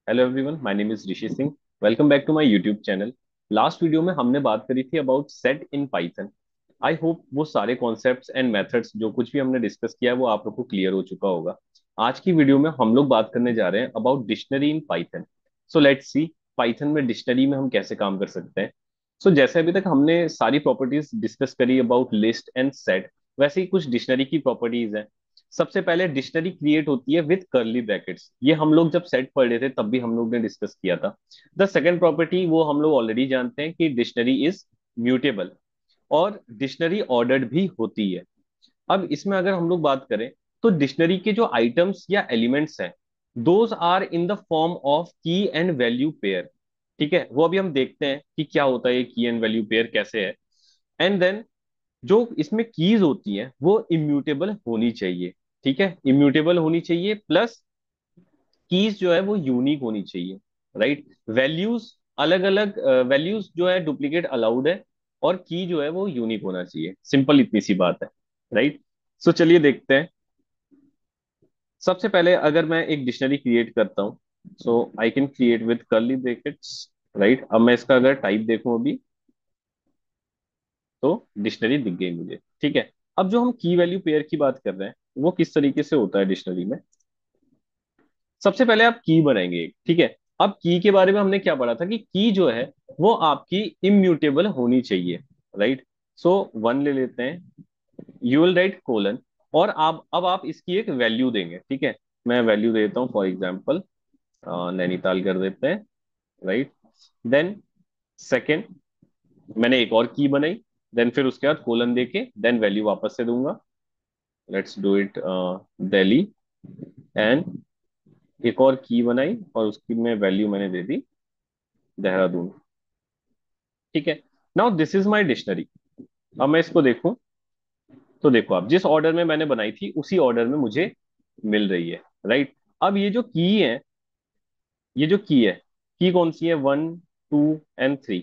Hello everyone, my name is Rishi Singh. Welcome back to my YouTube channel. Last video में हमने बात करी थी about set in Python. I hope वो सारे कॉन्सेप्ट्स एंड मेथड्स जो कुछ भी हमने डिस्कस किया है वो आप लोग को क्लियर हो चुका होगा। आज की वीडियो में हम लोग बात करने जा रहे हैं about dictionary in Python. So let's see Python में डिक्शनरी में हम कैसे काम कर सकते हैं। जैसे अभी तक हमने सारी प्रॉपर्टीज डिस्कस करी अबाउट लिस्ट एंड सेट, वैसे ही कुछ डिक्शनरी की प्रॉपर्टीज हैं। सबसे पहले डिक्शनरी क्रिएट होती है विद कर्ली ब्रैकेट्स। ये हम लोग जब सेट पढ़ रहे थे तब भी हम लोग ने डिस्कस किया था। द सेकंड प्रॉपर्टी वो हम लोग ऑलरेडी जानते हैं कि डिक्शनरी इज म्यूटेबल और डिक्शनरी ऑर्डर्ड भी होती है। अब इसमें अगर हम लोग बात करें तो डिक्शनरी के जो आइटम्स या एलिमेंट्स हैं those are in the form of key and value pair. ठीक है, वो अभी हम देखते हैं कि क्या होता है ये की एंड वैल्यू पेयर कैसे है। एंड देन जो इसमें कीज होती हैं वो इम्यूटेबल होनी चाहिए। ठीक है, इम्यूटेबल होनी चाहिए प्लस कीज जो है वो यूनिक होनी चाहिए। राइट, वैल्यूज अलग अलग वैल्यूज जो है डुप्लीकेट अलाउड है और की जो है वो यूनिक होना चाहिए। सिंपल इतनी सी बात है। राइट, चलिए देखते हैं। सबसे पहले अगर मैं एक डिक्शनरी क्रिएट करता हूँ, I can create with curly brackets. Right, अब मैं इसका अगर टाइप देखूं अभी तो डिक्शनरी दिख गई मुझे। ठीक है, अब जो हम की वैल्यू पेयर की बात कर रहे हैं वो किस तरीके से होता है डिक्शनरी में। सबसे पहले आप की बनाएंगे एक, ठीक है। अब की के बारे में हमने क्या पढ़ा था कि की जो है वो आपकी इम्यूटेबल होनी चाहिए। राइट, वन ले लेते हैं, यू विल राइट कोलन, और आप अब आप इसकी एक वैल्यू देंगे। ठीक है, मैं वैल्यू देता हूँ, फॉर एग्जाम्पल नैनीताल कर देते हैं। राइट, देन सेकेंड मैंने एक और की बनाई, देन फिर उसके बाद कोलन देके देन वैल्यू वापस से दूंगा। Let's do it Delhi, and एक और की बनाई और उसकी मैं वैल्यू मैंने दे दी देहरादून। ठीक है, now this is my dictionary. अब मैं इसको देखूं तो देखो, आप जिस ऑर्डर में मैंने बनाई थी उसी ऑर्डर में मुझे मिल रही है। राइट, अब ये जो की कौन सी है, 1 2 एंड 3,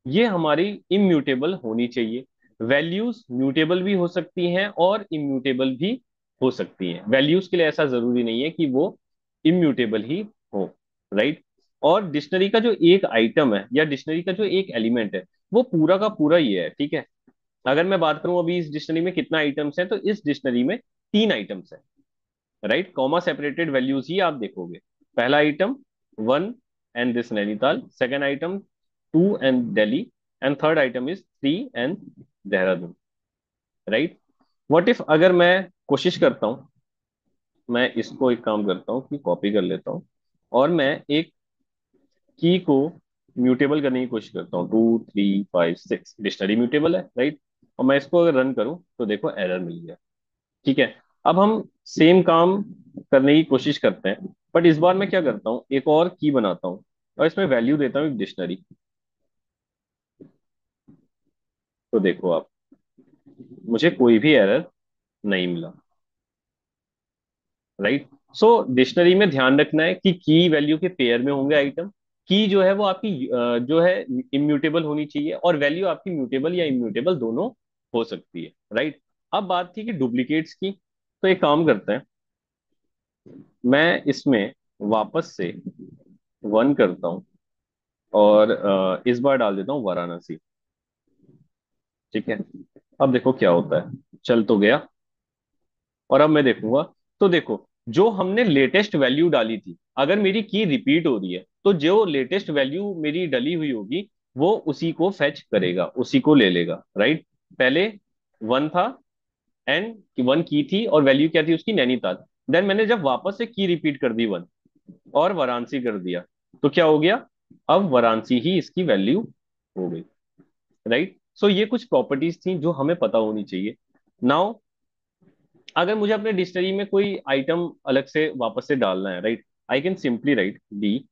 ये हमारी इम्यूटेबल होनी चाहिए। वैल्यूज म्यूटेबल भी हो सकती हैं और इम्यूटेबल भी हो सकती हैं। वैल्यूज के लिए ऐसा जरूरी नहीं है कि वो इम्यूटेबल ही हो। राइट, और डिक्शनरी का जो एक आइटम है या डिक्शनरी का जो एक एलिमेंट है वो पूरा का पूरा ये है। ठीक है, अगर मैं बात करूं अभी इस डिक्शनरी में कितना आइटम्स हैं, तो इस डिक्शनरी में 3 आइटम्स हैं। राइट, कॉमा सेपरेटेड वैल्यूज ही आप देखोगे। पहला item 1 and this Nainital, second item 2 and Delhi, and third item is 3 and Dehradun. Right, what if अगर मैं कोशिश करता हूं, मैं इसको एक काम करता हूँ कि कॉपी कर लेता हूँ और मैं एक की को म्यूटेबल करने की कोशिश करता हूँ। 2 3 5 6 डिक्शनरी म्यूटेबल है। राइट, और मैं इसको अगर रन करूँ तो देखो एरर मिल गया। ठीक है, अब हम सेम काम करने की कोशिश करते हैं, बट इस बार मैं क्या करता हूँ, एक और की बनाता हूँ और इसमें वैल्यू देता हूँ एक डिक्शनरी। तो देखो आप, मुझे कोई भी एरर नहीं मिला। राइट, डिक्शनरी में ध्यान रखना है कि की वैल्यू के पेयर में होंगे आइटम। की जो है वो आपकी जो है इम्यूटेबल होनी चाहिए और वैल्यू आपकी म्यूटेबल या इम्यूटेबल दोनों हो सकती है। राइट, अब बात थी कि डुप्लीकेट्स की, तो एक काम करते हैं, मैं इसमें वापस से 1 करता हूँ और इस बार डाल देता हूँ वाराणसी। ठीक है, अब देखो क्या होता है, चल तो गया। और अब मैं देखूंगा तो देखो, जो हमने लेटेस्ट वैल्यू डाली थी, अगर मेरी की रिपीट हो रही है तो जो लेटेस्ट वैल्यू मेरी डली हुई होगी वो उसी को फेच करेगा, उसी को ले लेगा। राइट, पहले 1 था एंड 1 की थी और वैल्यू क्या थी उसकी, नैनीताल। देन मैंने जब वापस से की रिपीट कर दी 1 और वाराणसी कर दिया, तो क्या हो गया, अब वाराणसी ही इसकी वैल्यू हो गई। राइट, ये कुछ प्रॉपर्टीज थी जो हमें पता होनी चाहिए। नाउ अगर मुझे अपने डिक्शनरी में कोई आइटम अलग से वापस से डालना है, right, I can simply write D,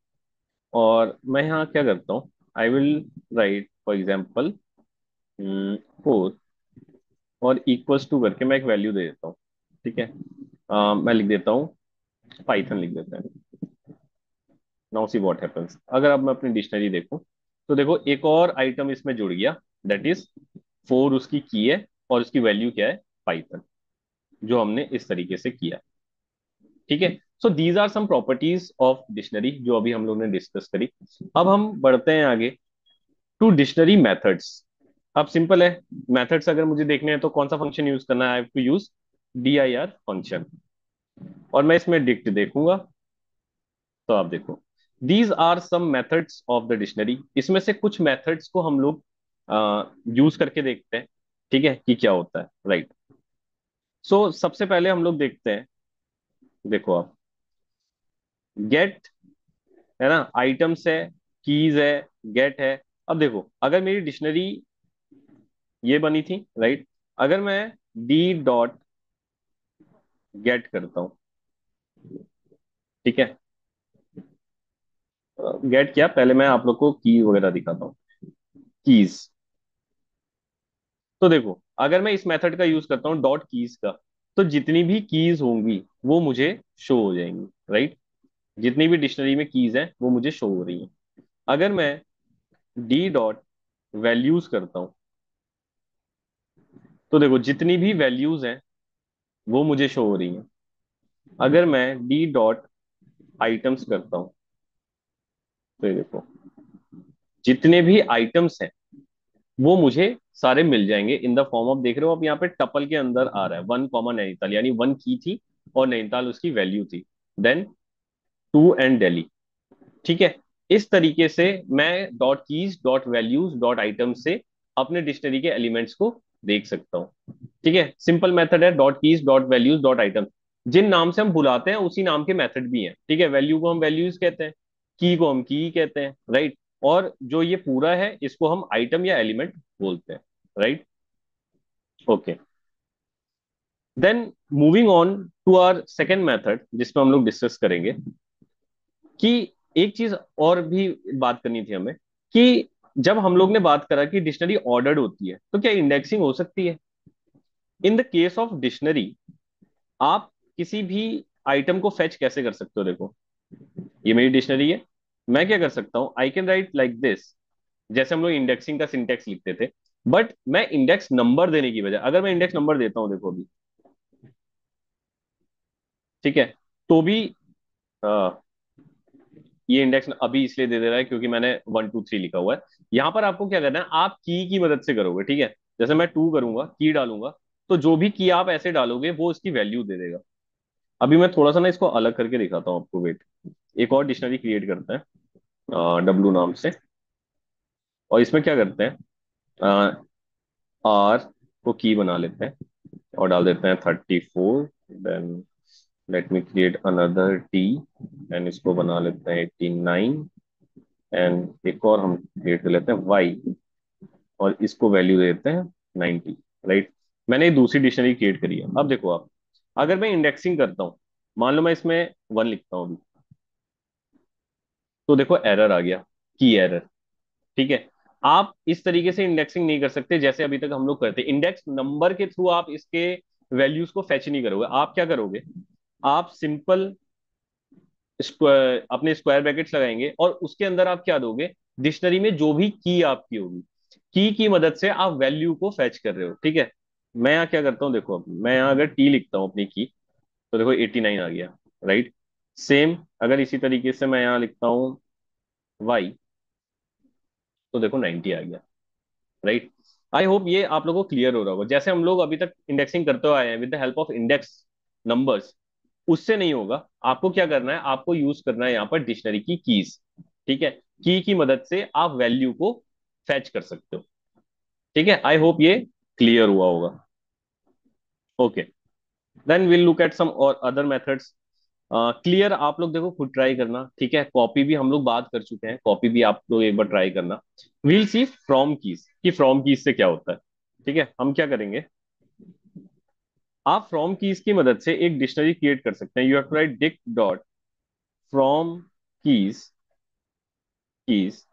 और मैं यहाँ क्या करता हूँ, I will write for example 4 और इक्वल्स टू करके मैं एक वैल्यू दे देता हूँ। ठीक है, मैं लिख देता हूँ पाइथन लिख देता है। नाउ सी व्हाट हैपेंस, अगर अब मैं अपनी डिक्शनरी देखूं तो देखो एक और आइटम इसमें जुड़ गया, दैट इज 4 उसकी की है और उसकी वैल्यू क्या है, पाइथन, जो हमने इस तरीके से किया। ठीक है, so these are some properties of dictionary जो अभी हम लोग ने डिस्कस करी। अब हम बढ़ते हैं आगे टू डिक्शनरी मेथड्स। अब सिंपल है, मेथड्स अगर मुझे देखने हैं तो कौन सा फंक्शन यूज करना है, I have to use dir function. और मैं इसमें डिक्ट देखूंगा तो आप देखो, these are some methods of the dictionary. इसमें से कुछ मेथड्स को हम लोग यूज करके देखते हैं, ठीक है, कि क्या होता है, राइट। सो सबसे पहले हम लोग देखते हैं, देखो आप, गेट है ना, आइटम्स है, कीज है, गेट है। अब देखो, अगर मेरी डिक्शनरी ये बनी थी, राइट, अगर मैं डी डॉट गेट करता हूँ, ठीक है, गेट किया, पहले मैं आप लोग को की वगैरह दिखाता हूँ, कीज। तो देखो, अगर मैं इस मेथड का यूज करता हूँ डॉट कीज का, तो जितनी भी कीज होंगी वो मुझे शो हो जाएंगी, राइट। जितनी भी डिक्शनरी में कीज हैं वो मुझे शो हो रही हैं। अगर मैं डी डॉट वैल्यूज करता हूँ, तो देखो जितनी भी वैल्यूज हैं वो मुझे शो हो रही हैं। अगर मैं डी डॉट आइटम्स करता हूँ, तो ये देखो जितने भी आइटम्स हैं वो मुझे सारे मिल जाएंगे इन द फॉर्म ऑफ, देख रहे हो आप यहाँ पे टपल के अंदर आ रहा है वन कॉमा नैनीताल, यानी वन की थी और नैनीताल उसकी वैल्यू थी, देन टू एंड दिल्ली, ठीक है। इस तरीके से मैं dot keys dot values dot item से अपने डिक्शनरी के एलिमेंट्स को देख सकता हूँ, ठीक है। सिंपल मेथड है, dot keys dot values dot item. जिन नाम से हम बुलाते हैं उसी नाम के मेथड भी हैं, ठीक है। वैल्यू को हम वैल्यूज कहते हैं, की को हम की कहते हैं, राइट। और जो ये पूरा है इसको हम आइटम या एलिमेंट बोलते हैं, right. Okay, then moving on to our second method जिसमें हम लोग डिस्कस करेंगे कि एक चीज और भी बात करनी थी हमें, कि जब हम लोग ने बात करा कि डिक्शनरी ऑर्डर्ड होती है तो क्या इंडेक्सिंग हो सकती है। In the case of dictionary आप किसी भी आइटम को फेच कैसे कर सकते हो, देखो ये मेरी डिक्शनरी है, मैं क्या कर सकता हूं, I can write like this, जैसे हम लोग इंडेक्सिंग का सिंटेक्स लिखते थे। बट मैं इंडेक्स नंबर देने की बजाय अगर मैं इंडेक्स नंबर देता हूं, देखो अभी, ठीक है, तो भी ये इंडेक्स अभी इसलिए दे दे रहा है क्योंकि मैंने 1 2 3 लिखा हुआ है। यहां पर आपको क्या करना है, आप की मदद से करोगे, ठीक है। जैसे मैं टू करूंगा, की डालूंगा, तो जो भी की आप ऐसे डालोगे वो इसकी वैल्यू दे देगा। अभी मैं थोड़ा सा ना इसको अलग करके दिखाता हूँ आपको, वेट। एक और डिक्शनरी क्रिएट करते हैं डब्लू नाम से, और इसमें क्या करते हैं, आर को की बना लेते हैं और डाल देते हैं 34, then let me create another T and इसको बना लेते हैं 89, एंड एक और हम क्रिएट कर लेते हैं वाई और इसको वैल्यू देते हैं 90, राइट। मैंने एक दूसरी डिक्शनरी क्रिएट करी है। अब देखो आप, अगर मैं इंडेक्सिंग करता हूँ, मान लो मैं इसमें वन लिखता हूँ अभी, तो देखो एरर आ गया, की एरर, ठीक है। आप इस तरीके से इंडेक्सिंग नहीं कर सकते जैसे अभी तक हम लोग करते, इंडेक्स नंबर के थ्रू आप इसके वैल्यूज को फेच नहीं करोगे। आप क्या करोगे, आप सिंपल स्क्वायर, अपने स्क्वायर ब्रैकेट्स लगाएंगे और उसके अंदर आप क्या दोगे, डिक्शनरी में जो भी की आपकी होगी, की मदद से आप वैल्यू को फैच कर रहे हो, ठीक है। मैं यहाँ क्या करता हूँ, देखो मैं यहाँ अगर टी लिखता हूँ अपनी की, तो देखो 89 आ गया, राइट। सेम अगर इसी तरीके से मैं यहाँ लिखता हूँ वाई, तो देखो 90 आ गया, राइट। आई होप ये आप लोगों को क्लियर हो रहा होगा। जैसे हम लोग अभी तक इंडेक्सिंग करते हुए आए हैं with the help of index numbers, उससे नहीं होगा। आपको क्या करना है, आपको यूज करना है यहाँ पर डिक्शनरी की कीज, ठीक है। की मदद से आप वैल्यू को फैच कर सकते हो, ठीक है। आई होप ये क्लियर हुआ होगा। Okay, then will look at some और अदर मेथड्स। क्लियर आप लोग देखो खुद ट्राई करना, ठीक है। कॉपी भी हम लोग बात कर चुके हैं, कॉपी भी आप लोग एक बार ट्राई करना। वील सी फ्रॉम कीज कि फ्रॉम कीज से क्या होता है, ठीक है। हम क्या करेंगे, आप फ्रॉम कीज की मदद से एक डिक्शनरी क्रिएट कर सकते हैं। You have to write dict dot from keys, keys.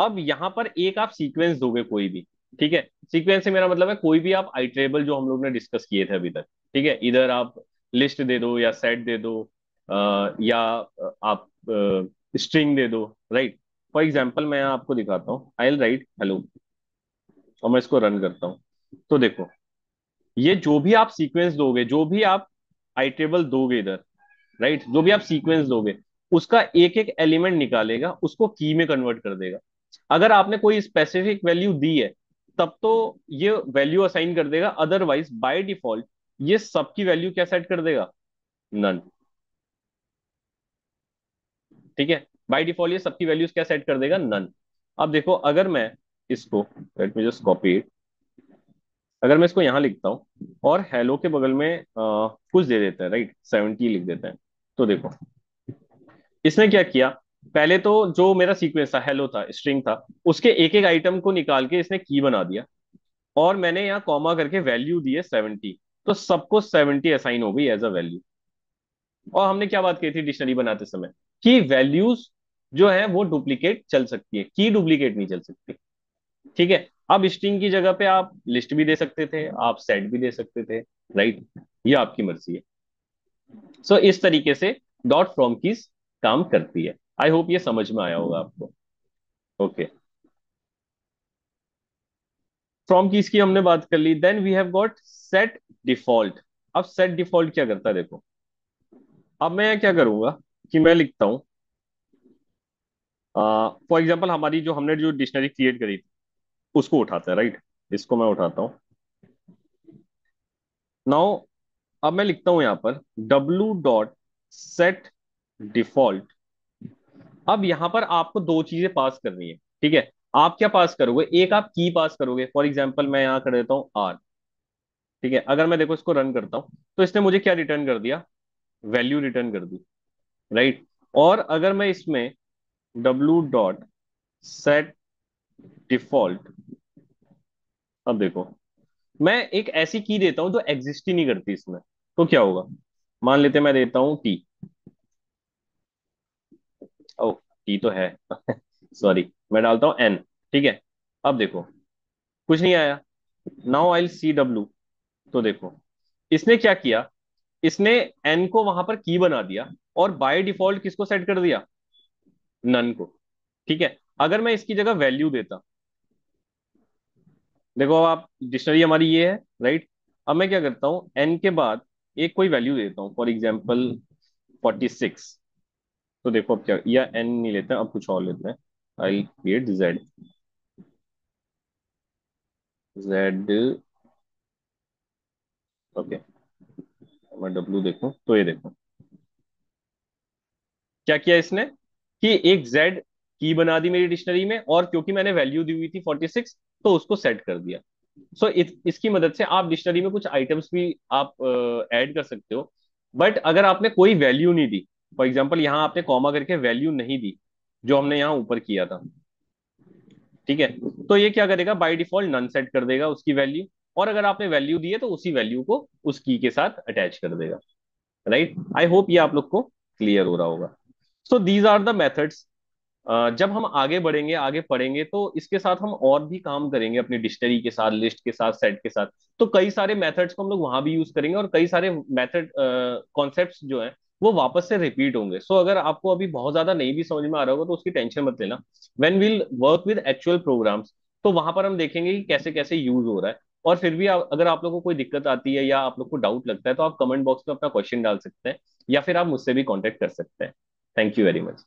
अब यहां पर एक आप सीक्वेंस दोगे कोई भी, ठीक है। सीक्वेंस से मेरा मतलब है कोई भी आप आइटरेबल जो हम लोग ने डिस्कस किए थे अभी तक, ठीक है। इधर आप लिस्ट दे दो या सेट दे दो, या आप स्ट्रिंग दे दो, राइट। फॉर एग्जाम्पल मैं आपको दिखाता हूँ, आई विल राइट हेलो और मैं इसको रन करता हूँ। तो देखो, ये जो भी आप सीक्वेंस दोगे, जो भी आप आइटरेबल दोगे इधर, राइट, जो भी आप सीक्वेंस दोगे उसका एक एक एलिमेंट निकालेगा, उसको की में कन्वर्ट कर देगा। अगर आपने कोई स्पेसिफिक वैल्यू दी है तब तो ये वैल्यू असाइन कर देगा, अदरवाइज बाय डिफॉल्ट ये सबकी वैल्यू क्या सेट कर देगा, नन। ठीक है, बाय डिफॉल्ट ये सबकी वैल्यूज क्या सेट कर देगा, नन। अब देखो अगर मैं इसको, let me just copy it, अगर मैं इसको यहां लिखता हूं और हेलो के बगल में कुछ दे देते हैं, राइट, 70 लिख देते हैं, तो देखो इसने क्या किया, पहले तो जो मेरा सीक्वेंस था, हेलो था, स्ट्रिंग था, उसके एक एक आइटम को निकाल के इसने की बना दिया, और मैंने यहाँ कॉमा करके वैल्यू दी है 70, तो सबको 70 असाइन हो गई एज अ वैल्यू। और हमने क्या बात की थी डिक्शनरी बनाते समय, कि वैल्यूज जो है वो डुप्लीकेट चल सकती है, की डुप्लीकेट नहीं चल सकती। ठीक है, अब स्ट्रिंग की जगह पे आप लिस्ट भी दे सकते थे, आप सेट भी दे सकते थे, राइट, ये आपकी मर्जी है। सो इस तरीके से डॉट फ्रॉम कीज काम करती है। आई होप ये समझ में आया होगा आपको। ओके, फ्रॉम कीज की हमने बात कर ली, then we have got set default. अब सेट डिफॉल्ट क्या करता है देखो, अब मैं क्या करूंगा कि मैं लिखता हूं, फॉर एग्जाम्पल हमारी जो हमने जो डिक्शनरी क्रिएट करी थी उसको उठाते हैं, राइट, इसको मैं उठाता हूँ नाउ। अब मैं लिखता हूं यहां पर डब्लू डॉट सेट डिफॉल्ट। अब यहां पर आपको दो चीजें पास करनी है, ठीक है। आप क्या पास करोगे, एक आप की पास करोगे, फॉर एग्जाम्पल मैं यहां कर देता हूँ आर। ठीक है, अगर मैं देखो इसको रन करता हूँ तो इसने मुझे क्या रिटर्न कर दिया, वैल्यू रिटर्न कर दी, राइट। और अगर मैं इसमें डब्लू डॉट सेट डिफॉल्ट, अब देखो मैं एक ऐसी की देता हूं जो एग्जिस्ट ही नहीं करती इसमें, तो क्या होगा, मान लेते हैं मैं देता हूं टी। ओ, टी तो है सॉरी, मैं डालता हूं एन। ठीक है, अब देखो कुछ नहीं आया। नाउ आई सी डब्ल्यू, तो देखो इसने क्या किया, इसने एन को वहां पर की बना दिया, और बाय डिफॉल्ट किसको सेट कर दिया, नन को। ठीक है, अगर मैं इसकी जगह वैल्यू देता, देखो आप डिक्शनरी हमारी ये है, राइट। अब मैं क्या करता हूँ, एन के बाद एक कोई वैल्यू देता हूँ, फॉर एग्जाम्पल 46। तो देखो अब क्या, या एन नहीं लेते हैं, अब कुछ और लेते हैं, I create Z. Z, okay, मैं डब्लू देखूं तो ये देखो क्या किया इसने, कि एक जेड की बना दी मेरी डिक्शनरी में, और क्योंकि मैंने वैल्यू दी हुई थी 46 तो उसको सेट कर दिया। सो इसकी मदद से आप डिक्शनरी में कुछ आइटम्स भी आप ऐड कर सकते हो। बट अगर आपने कोई वैल्यू नहीं दी, फॉर एग्जाम्पल यहाँ आपने कॉमा करके वैल्यू नहीं दी, जो हमने यहाँ ऊपर किया था, ठीक है, तो ये क्या करेगा, बाय डिफॉल्ट नन सेट कर देगा उसकी वैल्यू। और अगर आपने वैल्यू दी है तो उसी वैल्यू को उस की के साथ अटैच कर देगा, राइट। आई होप ये आप लोग को क्लियर हो रहा होगा। So these are the methods. जब हम आगे बढ़ेंगे, आगे पढ़ेंगे, तो इसके साथ हम और भी काम करेंगे अपनी डिक्शनरी के साथ, लिस्ट के साथ, सेट के साथ। तो कई सारे मेथड्स को हम लोग वहां भी यूज करेंगे, और कई सारे मेथड कॉन्सेप्ट्स जो हैं वो वापस से रिपीट होंगे। सो अगर आपको अभी बहुत ज्यादा नहीं भी समझ में आ रहा होगा तो उसकी टेंशन मत लेना। When will work with actual programs, तो वहां पर हम देखेंगे कि कैसे कैसे यूज हो रहा है। और फिर भी अगर आप लोगों को कोई दिक्कत आती है या आप लोग को डाउट लगता है तो आप कमेंट बॉक्स में अपना क्वेश्चन डाल सकते हैं, या फिर आप मुझसे भी कॉन्टेक्ट कर सकते हैं। Thank you very much.